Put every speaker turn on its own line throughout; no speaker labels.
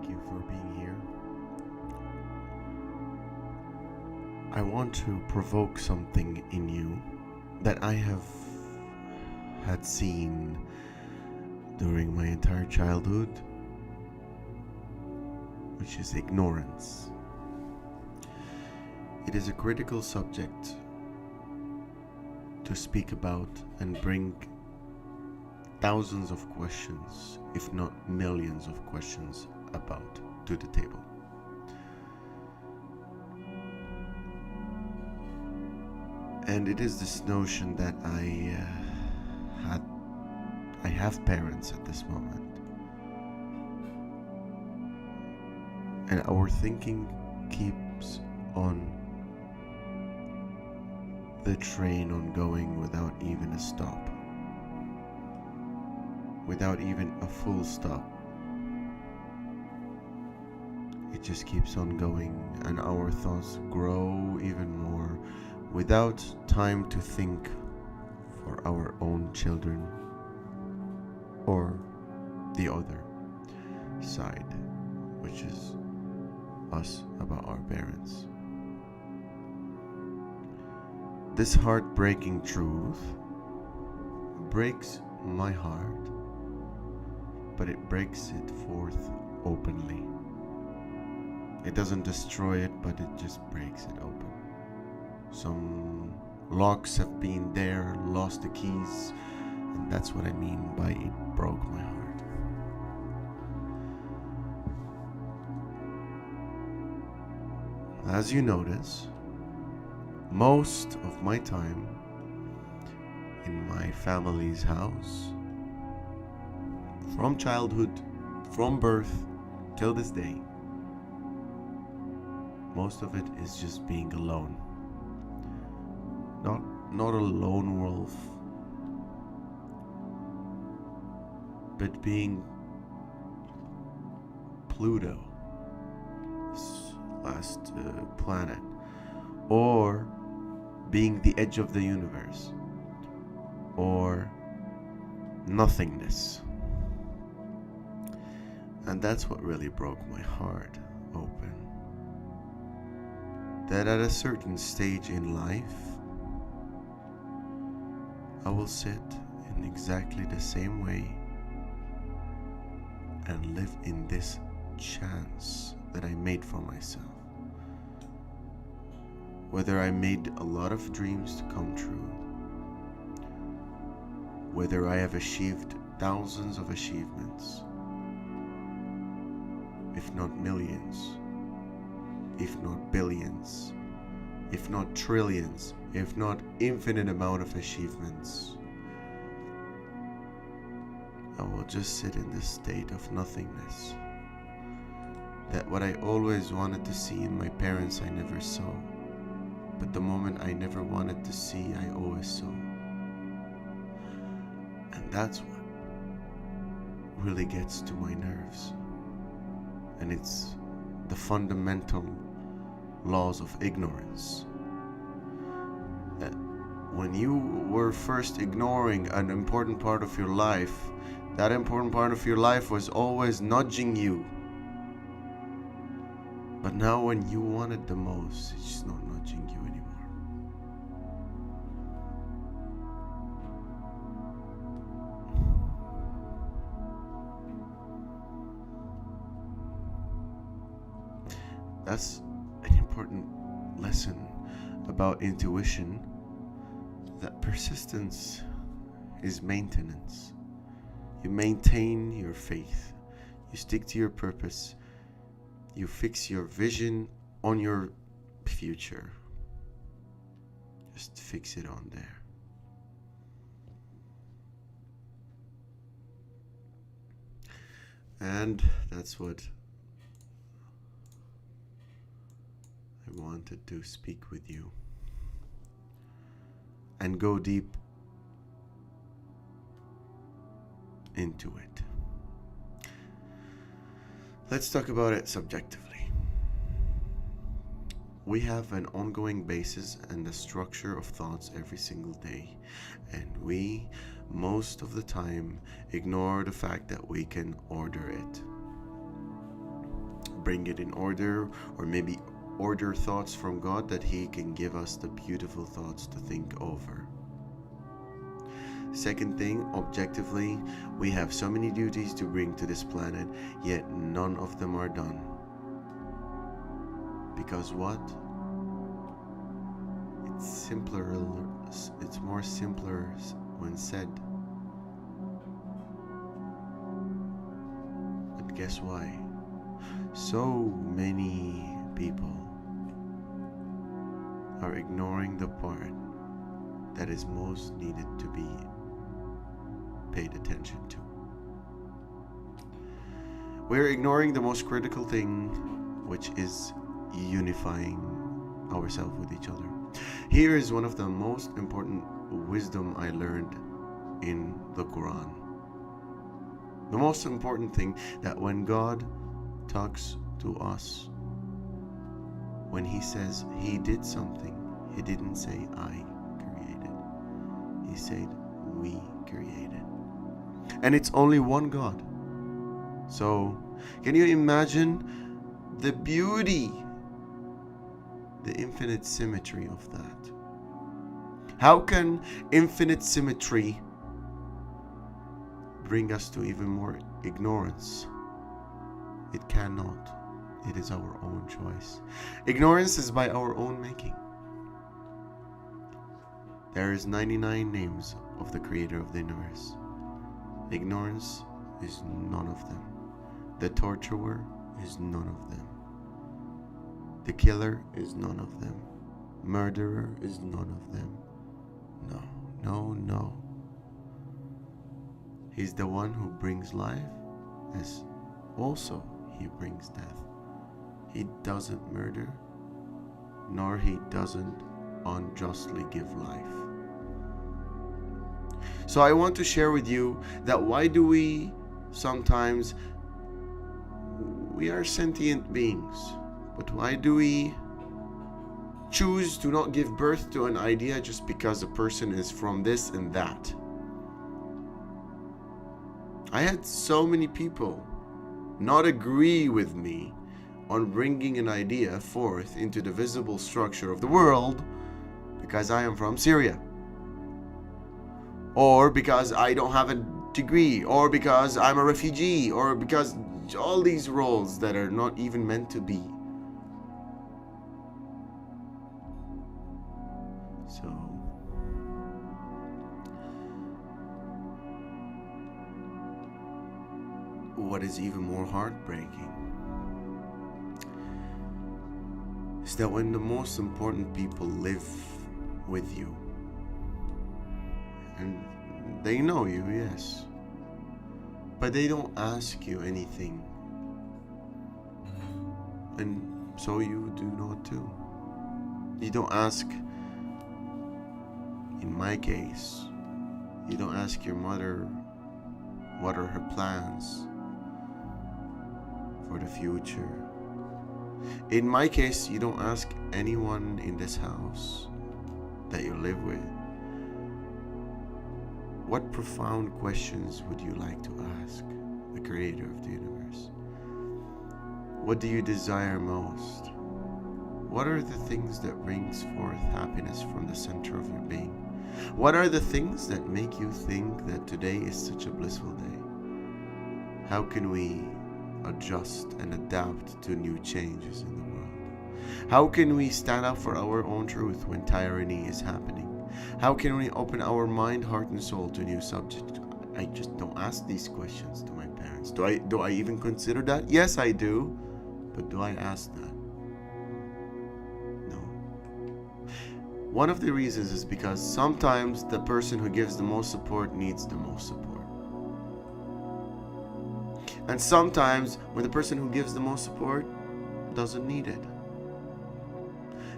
thank you for being here. I want to provoke something in you that I have had seen during my entire childhood, which is ignorance. It is a critical subject to speak about and bring thousands of questions, if not millions of questions, about to the table. And it is this notion that I have parents at this moment, and our thinking keeps on the train on going without even a stop, without even a full stop. It just keeps on going, and our thoughts grow even more without time to think for our own children or the other side, which is us, about our parents. This heartbreaking truth breaks my heart, but it breaks it forth openly. It doesn't destroy it, but it just breaks it open. Some locks have been there, lost the keys, and that's what I mean by it broke my heart. As you notice, most of my time in my family's house, from childhood, from birth till this day, most of it is just being alone. Not a lone wolf, but being Pluto, this last planet, or being the edge of the universe, or nothingness. And that's what really broke my heart open. That at a certain stage in life, I will sit in exactly the same way and live in this chance that I made for myself. Whether I made a lot of dreams to come true, whether I have achieved thousands of achievements, if not millions, if not billions, if not trillions, if not infinite amount of achievements, I will just sit in this state of nothingness. That what I always wanted to see in my parents I never saw, but the moment I never wanted to see I always saw. And that's what really gets to my nerves. And it's the fundamental laws of ignorance. That when you were first ignoring an important part of your life, that important part of your life was always nudging you. But now when you want it the most, it's just not nudging you anymore. That's an important lesson about intuition, that persistence is maintenance. You maintain your faith, you stick to your purpose, you fix your vision on your future. Just fix it on there. And that's what I wanted to speak with you and go deep into it. Let's talk about it subjectively. We have an ongoing basis and a structure of thoughts every single day, and we, most of the time, ignore the fact that we can order it. bring it in order, or maybe order thoughts from God that He can give us the beautiful thoughts to think over. Second thing, objectively, we have so many duties to bring to this planet, yet none of them are done. Because what? It's more simpler when said. But guess why? So many people are ignoring the part that is most needed to be paid attention to. We're ignoring the most critical thing, which is unifying ourselves with each other. Here is one of the most important wisdom I learned in the Quran. The most important thing, that when God talks to us, when He says He did something, He didn't say I created. He said we created. And it's only one God. So, can you imagine the beauty, the infinite symmetry of that? How can infinite symmetry bring us to even more ignorance? It cannot. It is our own choice. Ignorance is by our own making. There is 99 names of the Creator of the universe. Ignorance is none of them. The torturer is none of them. The killer is none of them. Murderer is none of them. No, no, no. He's the one who brings life, as also He brings death. He doesn't murder, nor He doesn't unjustly give life. So I want to share with you that why do we sometimes, we are sentient beings, but why do we choose to not give birth to an idea just because a person is from this and that? I had so many people not agree with me on bringing an idea forth into the visible structure of the world because I am from Syria, or because I don't have a degree, or because I'm a refugee, or because all these roles that are not even meant to be. So what is even more heartbreaking is that when the most important people live with you, and they know you, yes, but they don't ask you anything, and so you do not too. You don't ask, in my case, you don't ask your mother what are her plans for the future. In my case, you don't ask anyone in this house that you live with, what profound questions would you like to ask the Creator of the universe? What do you desire most? What are the things that brings forth happiness from the center of your being? What are the things that make you think that today is such a blissful day? How can we adjust and adapt to new changes in the world? How can we stand up for our own truth when tyranny is happening? How can we open our mind, heart, and soul to new subjects? I just don't ask these questions to my parents. Do I even consider that? Yes, I do. But do I ask that? No. One of the reasons is because sometimes the person who gives the most support needs the most support. And sometimes when the person who gives the most support doesn't need it,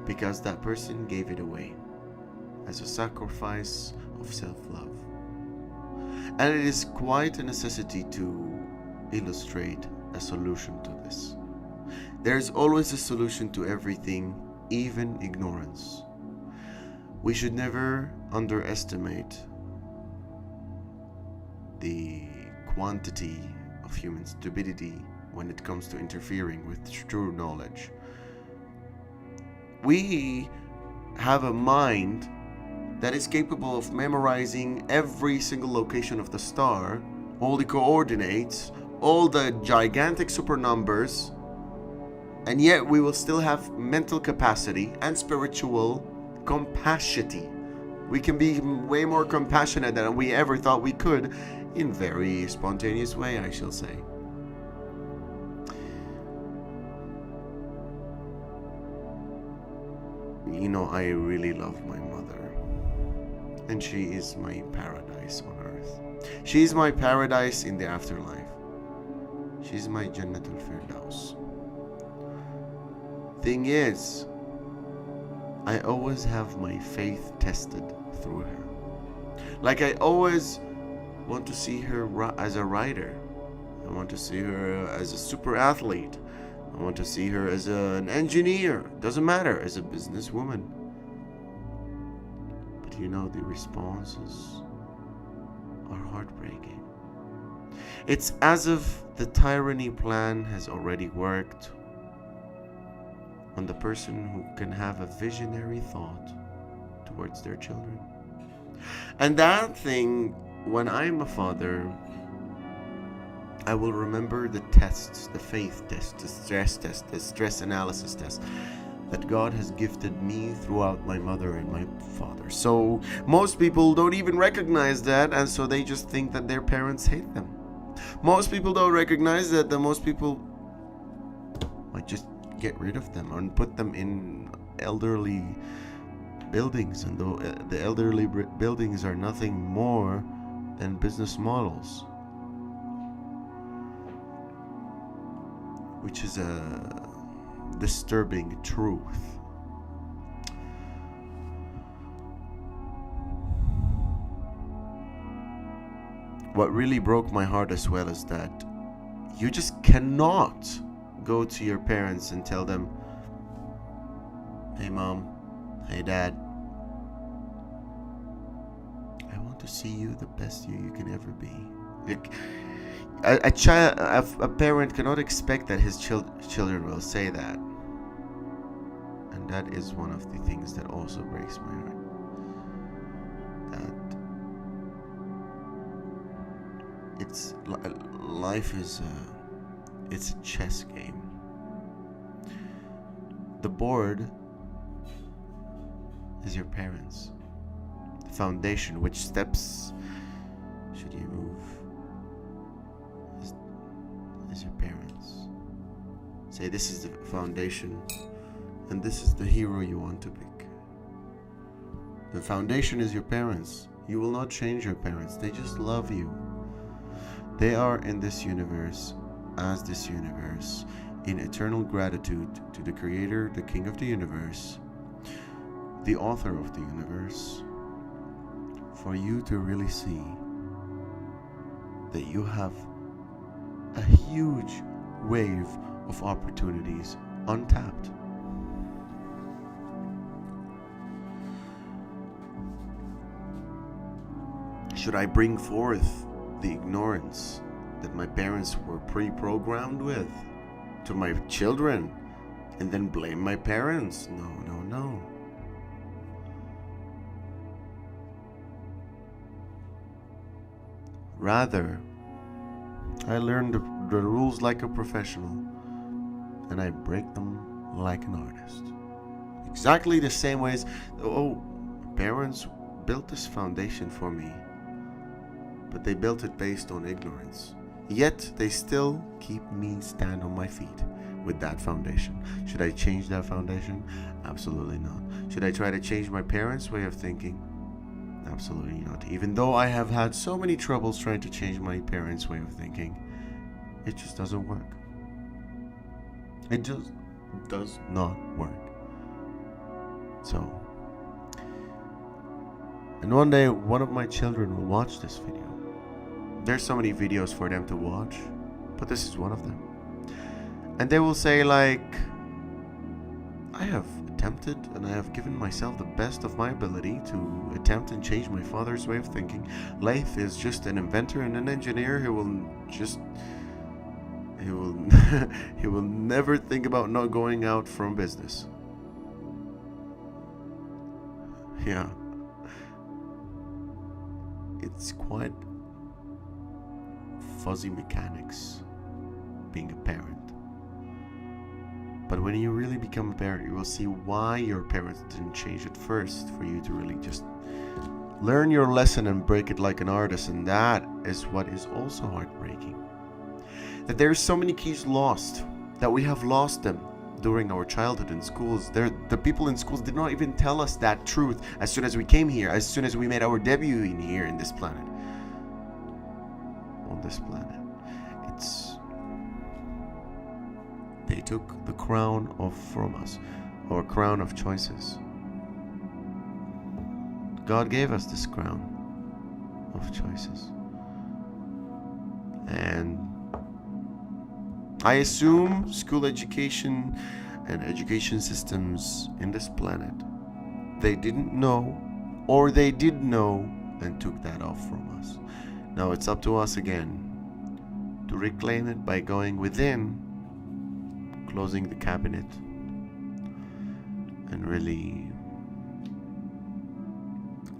because that person gave it away as a sacrifice of self-love. And it is quite a necessity to illustrate a solution to this. There's always a solution to everything, even ignorance. We should never underestimate the quantity of human stupidity when it comes to interfering with true knowledge. We have a mind that is capable of memorizing every single location of the star, all the coordinates, all the gigantic super numbers, and yet we will still have mental capacity and spiritual compassion. We can be way more compassionate than we ever thought we could, in very spontaneous way, I shall say. You know, I really love my mother, and she is my paradise on earth. She is my paradise in the afterlife. She's my Jannatul Firdaus. Thing is, I always have my faith tested through her. Like, I always want to see her as a writer. I want to see her as a super athlete. I want to see her as an engineer. Doesn't matter, as a businesswoman. But you know, the responses are heartbreaking. It's as if the tyranny plan has already worked on the person who can have a visionary thought towards their children. And that thing, when I'm a father, I will remember the tests, the faith test, the stress analysis test that God has gifted me throughout my mother and my father. So most people don't even recognize that, and so they just think that their parents hate them. Most people don't recognize that most people might just get rid of them and put them in elderly buildings, and the elderly buildings are nothing more than business models, which is a disturbing truth. What really broke my heart as well is that you just cannot go to your parents and tell them, "Hey mom, hey dad, I want to see you the best you can ever be." Like, a parent cannot expect that his children will say that, and that is one of the things that also breaks my heart. That life is it's a chess game. The board is your parents. The foundation, which steps should you move, is your parents. Say, this is the foundation, and this is the hero you want to pick. The foundation is your parents. You will not change your parents. They just love you. They are in this universe, as this universe, in eternal gratitude to the Creator, the King of the universe, the author of the universe, for you to really see that you have a huge wave of opportunities untapped. Should I bring forth the ignorance that my parents were pre-programmed with to my children and then blame my parents? No. Rather, I learned the rules like a professional, and I break them like an artist. Exactly the same ways, parents built this foundation for me, but they built it based on ignorance. Yet they still keep me stand on my feet with that foundation. Should I change that foundation? Absolutely not. Should I try to change my parents' way of thinking? Absolutely not. Even though I have had so many troubles trying to change my parents' way of thinking, it just doesn't work. It just does not work. So, and one day one of my children will watch this video. There's so many videos for them to watch, but this is one of them. And they will say, like, I have attempted and I have given myself the best of my ability to attempt and change my father's way of thinking. Life is just an inventor and an engineer who will just He will he will never think about not going out from business. Yeah. It's quite fuzzy mechanics being a parent. But when you really become a parent, you will see why your parents didn't change at first, for you to really just learn your lesson and break it like an artist. And that is what is also heartbreaking. That there are so many keys lost, that we have lost them during our childhood in schools. The people in schools did not even tell us that truth as soon as we came here, as soon as we made our debut in here in this planet. On this planet. They took the crown from us, our crown of choices. God gave us this crown of choices. And I assume school education and education systems in this planet, they didn't know, or they did know and took that off from us. Now it's up to us again to reclaim it by going within, closing the cabinet, and really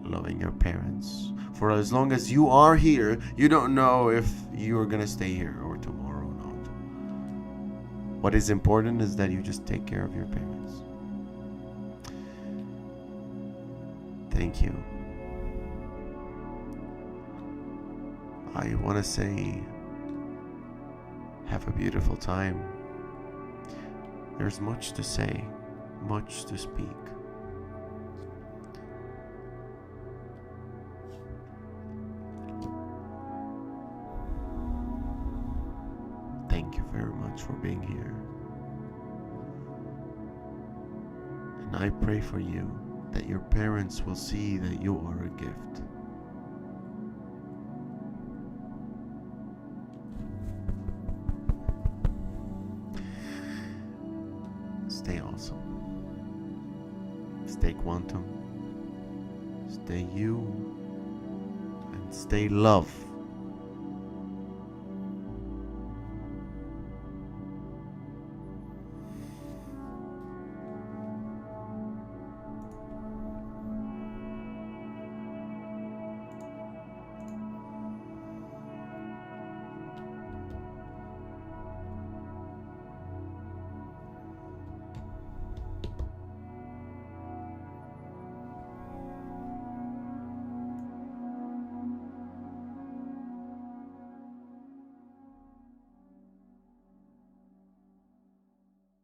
loving your parents. For as long as you are here, you don't know if you're gonna stay here or tomorrow or not. What is important is that you just take care of your parents. Thank you. I want to say, have a beautiful time. There's much to say, much to speak. Thank you very much for being here. And I pray for you that your parents will see that you are a gift. Stay awesome. Stay quantum. Stay you. And stay love.